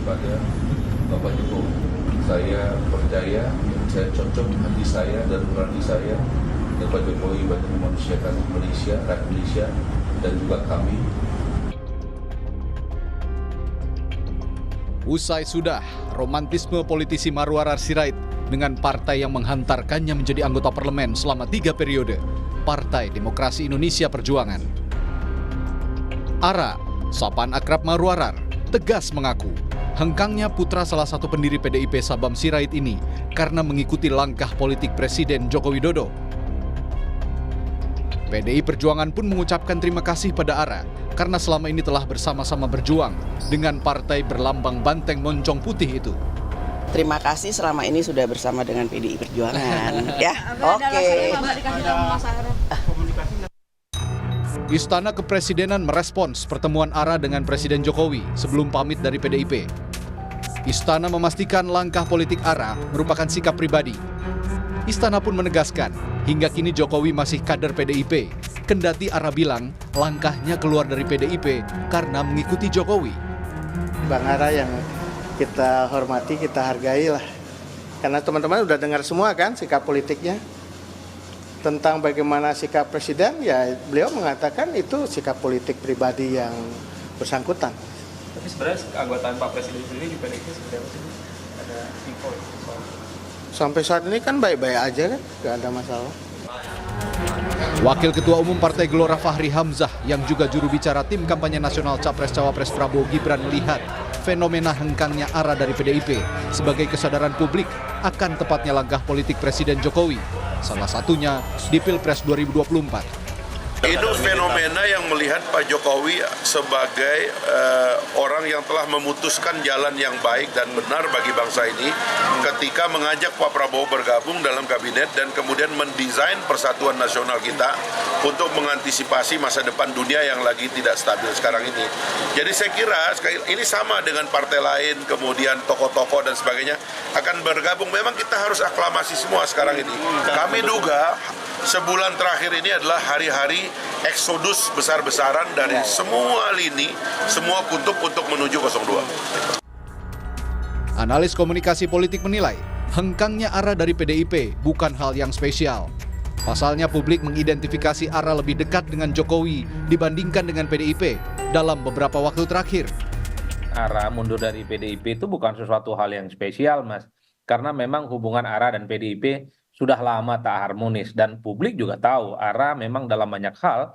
kepada Bapak Jokowi. Saya percaya, saya cocok hati saya dan nurani saya dengan Pak Jokowi bagi memanusiakan Malaysia, rakyat Malaysia, dan juga kami. Usai sudah romantisme politisi Marwarar Sirait dengan partai yang menghantarkannya menjadi anggota parlemen selama 3 periode, Partai Demokrasi Indonesia Perjuangan. ARA, sapaan akrab Marwarar, tegas mengaku hengkangnya putra salah satu pendiri PDIP Sabam Sirait ini karena mengikuti langkah politik Presiden Joko Widodo. PDI Perjuangan pun mengucapkan terima kasih pada ARA karena selama ini telah bersama-sama berjuang dengan partai berlambang banteng moncong putih itu. Terima kasih selama ini sudah bersama dengan PDI Perjuangan. Ya, oke. Istana Kepresidenan merespons pertemuan ARA dengan Presiden Jokowi sebelum pamit dari PDIP. Istana memastikan langkah politik ARA merupakan sikap pribadi. Istana pun menegaskan, hingga kini Jokowi masih kader PDIP. Kendati ARA bilang langkahnya keluar dari PDIP karena mengikuti Jokowi. Bang ARA yang kita hormati, kita hargai lah. Karena teman-teman udah dengar semua kan sikap politiknya. Tentang bagaimana sikap presiden, ya beliau mengatakan itu sikap politik pribadi yang bersangkutan. Tapi sebenarnya keanggotaan Pak Presiden sendiri di PDIP seperti apa sih? Ada info soal Sampai saat ini kan baik-baik aja kan, nggak ada masalah. Wakil Ketua Umum Partai Gelora Fahri Hamzah yang juga juru bicara tim kampanye nasional Capres-Cawapres Prabowo Gibran melihat fenomena hengkangnya ARA dari PDIP sebagai kesadaran publik akan tepatnya langkah politik Presiden Jokowi. Salah satunya di Pilpres 2024. Itu fenomena yang melihat Pak Jokowi sebagai orang yang telah memutuskan jalan yang baik dan benar bagi bangsa ini ketika mengajak Pak Prabowo bergabung dalam kabinet dan kemudian mendesain persatuan nasional kita untuk mengantisipasi masa depan dunia yang lagi tidak stabil sekarang ini. Jadi saya kira ini sama dengan partai lain, kemudian tokoh-tokoh dan sebagainya akan bergabung. Memang kita harus aklamasi semua sekarang ini. Kami duga sebulan terakhir ini adalah hari-hari eksodus besar-besaran dari semua lini, semua kutub untuk menuju 02. Analis komunikasi politik menilai, hengkangnya ARA dari PDIP bukan hal yang spesial. Pasalnya publik mengidentifikasi ARA lebih dekat dengan Jokowi dibandingkan dengan PDIP dalam beberapa waktu terakhir. ARA mundur dari PDIP itu bukan sesuatu hal yang spesial, Mas. Karena memang hubungan ARA dan PDIP sudah lama tak harmonis dan publik juga tahu ARA memang dalam banyak hal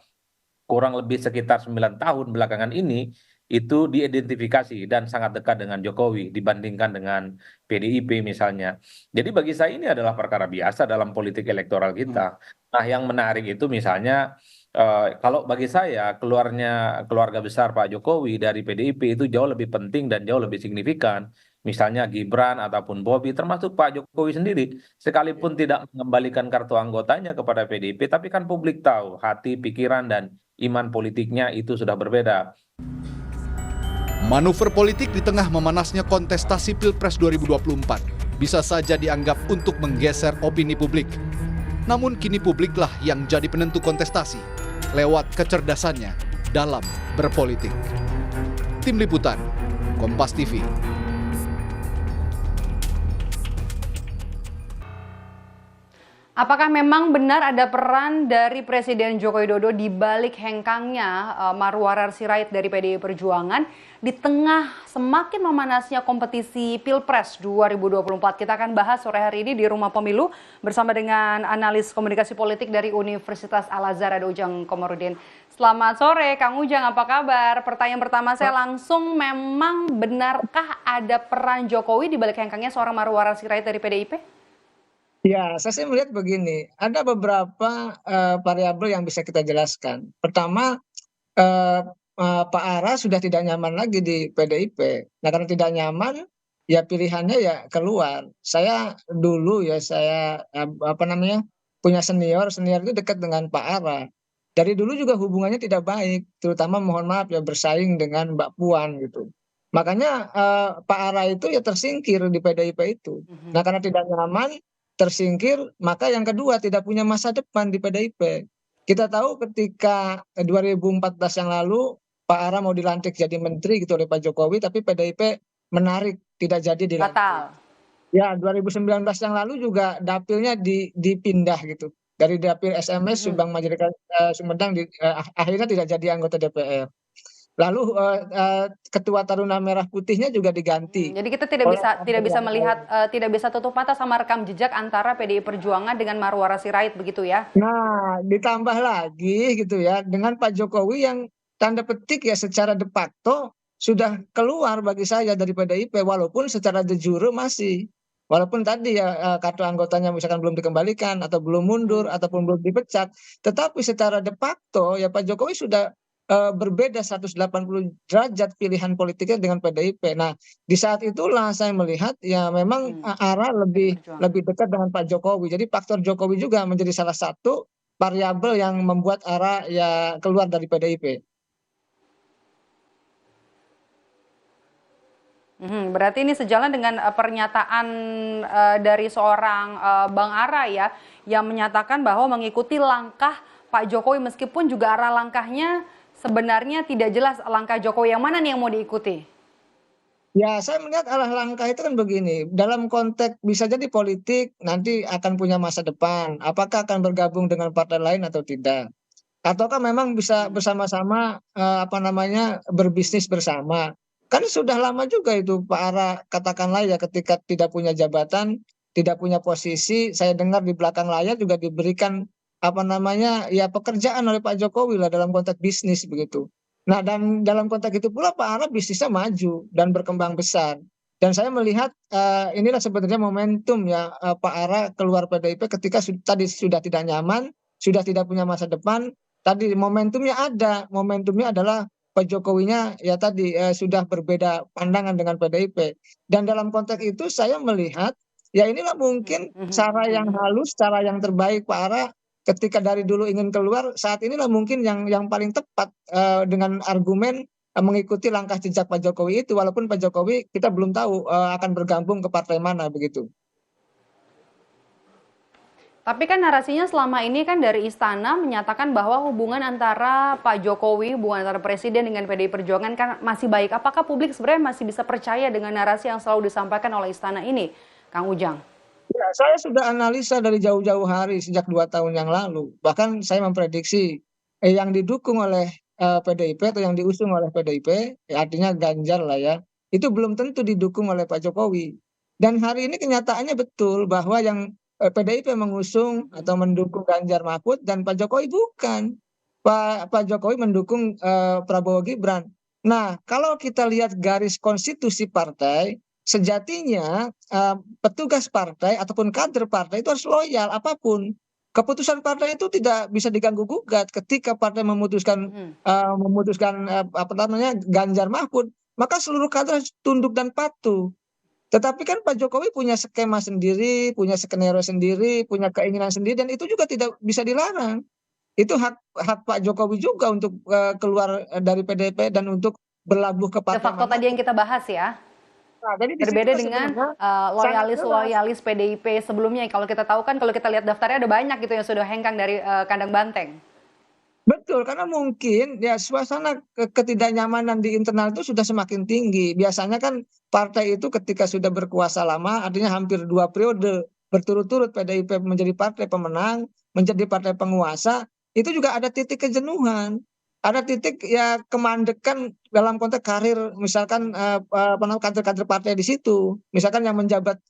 kurang lebih sekitar 9 tahun belakangan ini itu diidentifikasi dan sangat dekat dengan Jokowi dibandingkan dengan PDIP misalnya. Jadi bagi saya ini adalah perkara biasa dalam politik elektoral kita. Nah, yang menarik itu misalnya kalau bagi saya keluarnya keluarga besar Pak Jokowi dari PDIP itu jauh lebih penting dan jauh lebih signifikan. Misalnya Gibran ataupun Bobi, termasuk Pak Jokowi sendiri, sekalipun tidak mengembalikan kartu anggotanya kepada PDIP, tapi kan publik tahu hati, pikiran, dan iman politiknya itu sudah berbeda. Manuver politik di tengah memanasnya kontestasi Pilpres 2024 bisa saja dianggap untuk menggeser opini publik. Namun kini publiklah yang jadi penentu kontestasi lewat kecerdasannya dalam berpolitik. Tim Liputan, Kompas TV. Apakah memang benar ada peran dari Presiden Joko Widodo di balik hengkangnya Marwarar Sirait dari PDI Perjuangan di tengah semakin memanasnya kompetisi Pilpres 2024? Kita akan bahas sore hari ini di Rumah Pemilu bersama dengan analis komunikasi politik dari Universitas Al-Azhar, ada Ujang Komarudin. Selamat sore Kang Ujang, apa kabar? Pertanyaan pertama saya langsung, memang benarkah ada peran Jokowi di balik hengkangnya seorang Marwarar Sirait dari PDIP? Ya, saya sih melihat begini, ada beberapa variabel yang bisa kita jelaskan. Pertama, Pak ARA sudah tidak nyaman lagi di PDIP. Nah, karena tidak nyaman, ya pilihannya ya keluar. Saya dulu ya punya senior itu dekat dengan Pak ARA. Dari dulu juga hubungannya tidak baik, terutama mohon maaf ya bersaing dengan Mbak Puan gitu. Makanya Pak ARA itu ya tersingkir di PDIP itu. Nah, karena tidak nyaman, tersingkir, maka yang kedua tidak punya masa depan di PDIP. Kita tahu ketika 2014 yang lalu Pak ARA mau dilantik jadi menteri gitu oleh Pak Jokowi, tapi PDIP menarik, tidak jadi dilantik. Batal. Ya, 2019 yang lalu juga dapilnya dipindah gitu. Dari dapil SMS Subang Majalengka Sumedang akhirnya tidak jadi anggota DPR. Lalu ketua Taruna Merah Putihnya juga diganti. Jadi kita tidak bisa melihat, tidak bisa tutup mata sama rekam jejak antara PDI Perjuangan dengan Marwara Sirait begitu ya? Nah, ditambah lagi gitu ya dengan Pak Jokowi yang tanda petik ya secara de facto sudah keluar bagi saya dari PDIP walaupun secara de jure masih. Walaupun tadi ya kartu anggotanya misalkan belum dikembalikan atau belum mundur ataupun belum dipecat, tetapi secara de facto ya Pak Jokowi sudah berbeda 180 derajat pilihan politiknya dengan PDIP. Nah, di saat itulah saya melihat ya memang arah lebih dekat dengan Pak Jokowi. Jadi faktor Jokowi juga menjadi salah satu variabel yang membuat arah ya keluar dari PDIP. Berarti ini sejalan dengan pernyataan dari seorang Bang Ara ya, yang menyatakan bahwa mengikuti langkah Pak Jokowi meskipun juga arah langkahnya sebenarnya tidak jelas langkah Jokowi yang mana nih yang mau diikuti. Ya, saya melihat arah langkah itu kan begini, dalam konteks bisa jadi politik nanti akan punya masa depan, apakah akan bergabung dengan partai lain atau tidak. Ataukah memang bisa bersama-sama berbisnis bersama. Kan sudah lama juga itu Pak Ara katakanlah ya ketika tidak punya jabatan, tidak punya posisi, saya dengar di belakang layar juga diberikan ya pekerjaan oleh Pak Jokowi lah dalam konteks bisnis begitu. Nah, dan dalam konteks itu pula Pak Ara bisnisnya maju dan berkembang besar. Dan saya melihat inilah sebenarnya momentum ya Pak Ara keluar PDIP ketika tadi sudah tidak nyaman, sudah tidak punya masa depan. Tadi momentumnya adalah Pak Jokowinya ya tadi sudah berbeda pandangan dengan PDIP. Dan dalam konteks itu saya melihat ya inilah mungkin cara yang halus, cara yang terbaik Pak Ara ketika dari dulu ingin keluar, saat inilah mungkin yang paling tepat dengan argumen mengikuti langkah jejak Pak Jokowi itu, walaupun Pak Jokowi kita belum tahu akan bergabung ke partai mana begitu. Tapi kan narasinya selama ini kan dari istana menyatakan bahwa hubungan antara Pak Jokowi, hubungan antara Presiden dengan PDI Perjuangan kan masih baik. Apakah publik sebenarnya masih bisa percaya dengan narasi yang selalu disampaikan oleh istana ini, Kang Ujang? Ya, saya sudah analisa dari jauh-jauh hari sejak 2 tahun yang lalu. Bahkan saya memprediksi yang didukung oleh PDIP atau yang diusung oleh PDIP, ya artinya Ganjar lah ya, itu belum tentu didukung oleh Pak Jokowi. Dan hari ini kenyataannya betul bahwa yang PDIP mengusung atau mendukung Ganjar Mahfud dan Pak Jokowi bukan. Pak Jokowi mendukung Prabowo Gibran. Nah, kalau kita lihat garis konstitusi partai, sejatinya petugas partai ataupun kader partai itu harus loyal apapun. Keputusan partai itu tidak bisa diganggu gugat ketika partai memutuskan Ganjar Mahfud, maka seluruh kader harus tunduk dan patuh. Tetapi kan Pak Jokowi punya skema sendiri, punya skenario sendiri, punya keinginan sendiri, dan itu juga tidak bisa dilarang. Itu hak Pak Jokowi juga untuk keluar dari PDIP dan untuk berlabuh ke partai. De facto tadi yang kita bahas ya. Nah, jadi berbeda dengan loyalis PDIP sebelumnya. Kalau kita tahu kan, kalau kita lihat daftarnya ada banyak gitu yang sudah hengkang dari kandang banteng. Betul, karena mungkin ya suasana ketidaknyamanan di internal itu sudah semakin tinggi. Biasanya kan partai itu ketika sudah berkuasa lama, artinya hampir 2 periode berturut-turut PDIP menjadi partai pemenang, menjadi partai penguasa, itu juga ada titik kejenuhan. Ada titik ya kemandekan dalam konteks karir, misalkan kader-kader partai di situ. Misalkan yang menjabat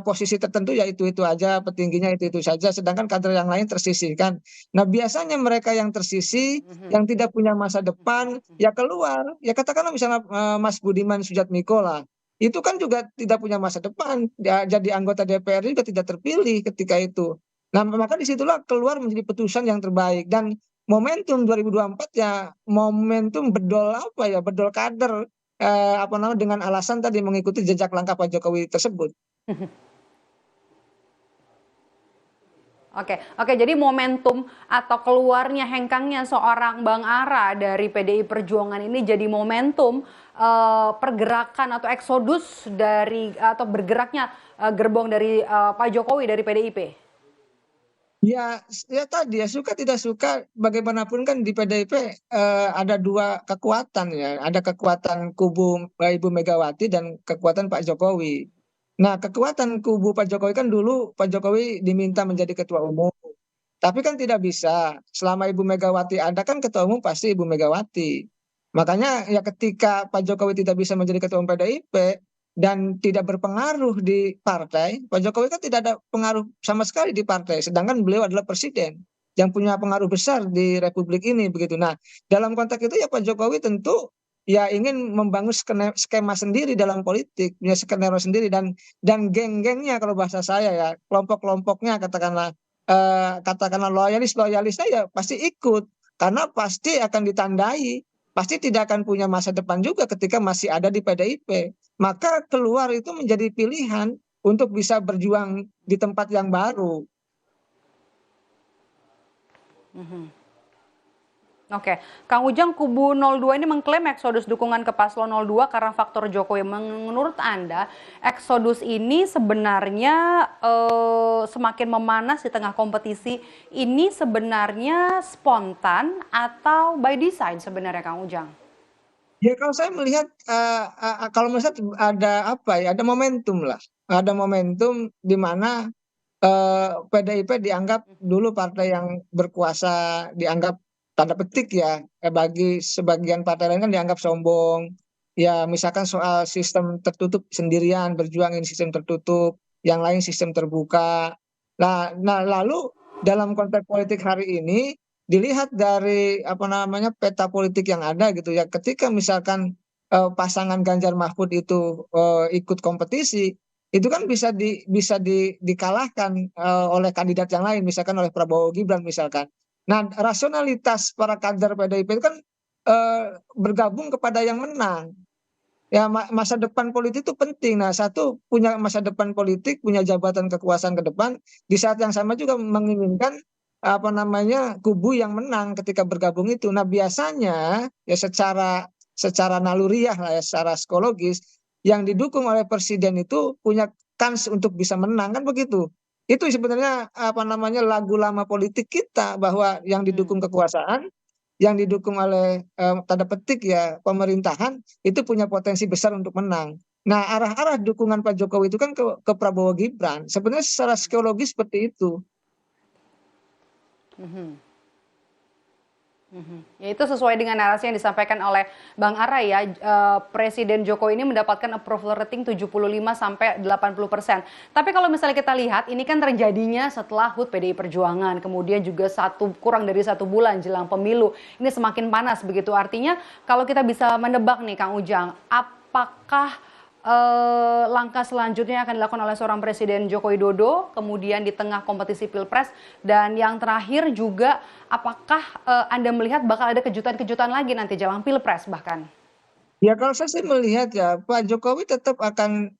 posisi tertentu ya itu aja, petingginya itu saja, sedangkan kader yang lain tersisihkan. Nah, biasanya mereka yang tersisih, yang tidak punya masa depan, ya keluar. Ya katakanlah misalnya Mas Budiman Sujatmiko lah, itu kan juga tidak punya masa depan, ya, jadi anggota DPR juga tidak terpilih ketika itu. Nah, maka disitulah keluar menjadi putusan yang terbaik. Dan momentum 2024 ya momentum bedol kader dengan alasan tadi mengikuti jejak langkah Pak Jokowi tersebut. Oke, jadi momentum atau keluarnya hengkangnya seorang Bang Ara dari PDI Perjuangan ini jadi momentum pergerakan atau eksodus dari atau bergeraknya gerbong dari Pak Jokowi dari PDIP. Ya tadi ya suka tidak suka bagaimanapun kan di PDIP ada dua kekuatan ya, ada kekuatan kubu Ibu Megawati dan kekuatan Pak Jokowi. Nah, kekuatan kubu Pak Jokowi kan dulu Pak Jokowi diminta menjadi ketua umum. Tapi kan tidak bisa. Selama Ibu Megawati ada kan ketua umum pasti Ibu Megawati. Makanya ya ketika Pak Jokowi tidak bisa menjadi ketua umum PDIP dan tidak berpengaruh di partai, Pak Jokowi kan tidak ada pengaruh sama sekali di partai. Sedangkan beliau adalah presiden yang punya pengaruh besar di Republik ini begitu. Nah, dalam konteks itu ya Pak Jokowi tentu ya ingin membangun skema sendiri dalam politik, punya skenario sendiri dan geng-gengnya kalau bahasa saya ya, kelompok-kelompoknya katakanlah loyalisnya ya pasti ikut karena pasti akan ditandai, pasti tidak akan punya masa depan juga ketika masih ada di PDIP. Maka keluar itu menjadi pilihan untuk bisa berjuang di tempat yang baru. Oke, Kang Ujang, kubu 02 ini mengklaim eksodus dukungan ke paslon 02 karena faktor Jokowi. Menurut Anda, eksodus ini sebenarnya semakin memanas di tengah kompetisi ini sebenarnya spontan atau by design sebenarnya, Kang Ujang? Ya kalau saya melihat kalau melihat ada apa ya, ada momentum lah. Ada momentum di mana PDIP dianggap dulu partai yang berkuasa, dianggap tanda petik ya, bagi sebagian partai lain kan dianggap sombong. Ya misalkan soal sistem tertutup sendirian, berjuang ini sistem tertutup, yang lain sistem terbuka. Nah lalu dalam konteks politik hari ini dilihat dari apa namanya peta politik yang ada gitu ya, ketika misalkan pasangan Ganjar Mahfud itu ikut kompetisi, itu kan bisa dikalahkan oleh kandidat yang lain, misalkan oleh Prabowo Gibran misalkan. Nah, rasionalitas para kader PDIP itu kan bergabung kepada yang menang. Ya, masa depan politik itu penting. Nah, satu punya masa depan politik, punya jabatan kekuasaan ke depan, di saat yang sama juga menginginkan apa namanya kubu yang menang ketika bergabung itu. Nah, biasanya ya secara naluriah lah ya, secara psikologis yang didukung oleh presiden itu punya kans untuk bisa menang kan begitu. Itu sebenarnya apa namanya lagu lama politik kita bahwa yang didukung kekuasaan, yang didukung oleh tanda petik ya pemerintahan itu punya potensi besar untuk menang. Nah, arah-arah dukungan Pak Jokowi itu kan ke Prabowo Gibran. Sebenarnya secara psikologis seperti itu. Ya itu sesuai dengan narasi yang disampaikan oleh Bang Ara ya, Presiden Jokowi ini mendapatkan approval rating 75-80%. Tapi kalau misalnya kita lihat, ini kan terjadinya setelah HUT PDI Perjuangan, kemudian juga kurang dari 1 bulan jelang pemilu. Ini semakin panas begitu, artinya kalau kita bisa menebak nih Kang Ujang, apakah langkah selanjutnya akan dilakukan oleh seorang Presiden Joko Widodo, kemudian di tengah kompetisi Pilpres, dan yang terakhir juga apakah Anda melihat bakal ada kejutan-kejutan lagi nanti jelang Pilpres bahkan? Ya kalau saya sih melihat ya Pak Jokowi tetap akan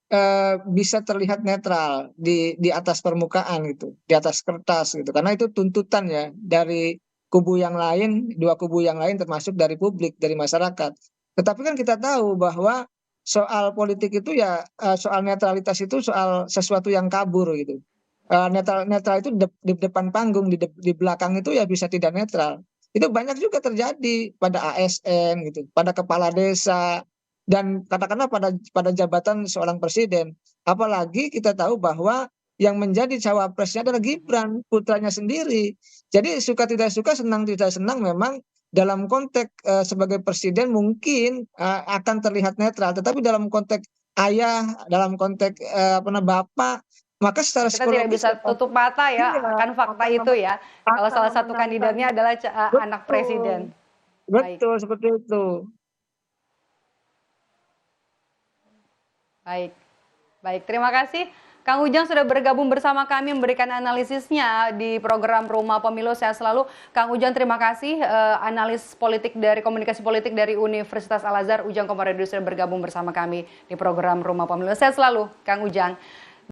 bisa terlihat netral di atas permukaan gitu, di atas kertas gitu, karena itu tuntutan ya dari kubu yang lain, dua kubu yang lain termasuk dari publik, dari masyarakat. Tetapi kan kita tahu bahwa soal politik itu ya soal netralitas itu soal sesuatu yang kabur gitu. Netral itu di depan panggung, di belakang itu ya bisa tidak netral. Itu banyak juga terjadi pada ASN gitu, pada kepala desa dan katakanlah pada jabatan seorang presiden. Apalagi kita tahu bahwa yang menjadi cawapresnya adalah Gibran, putranya sendiri. Jadi suka tidak suka, senang tidak senang memang dalam konteks sebagai presiden mungkin akan terlihat netral, tetapi dalam konteks ayah, dalam konteks bapak, maka secara kita tidak bisa tutup mata ya akan fakta itu ya. Kalau salah satu kandidatnya adalah anak presiden. Betul, seperti itu. Baik. Terima kasih. Kang Ujang sudah bergabung bersama kami memberikan analisisnya di program Rumah Pemilu. Sehat selalu. Kang Ujang, terima kasih. Analis politik dari komunikasi politik dari Universitas Al Azhar, Ujang Komarudin sudah bergabung bersama kami di program Rumah Pemilu. Sehat selalu, Kang Ujang.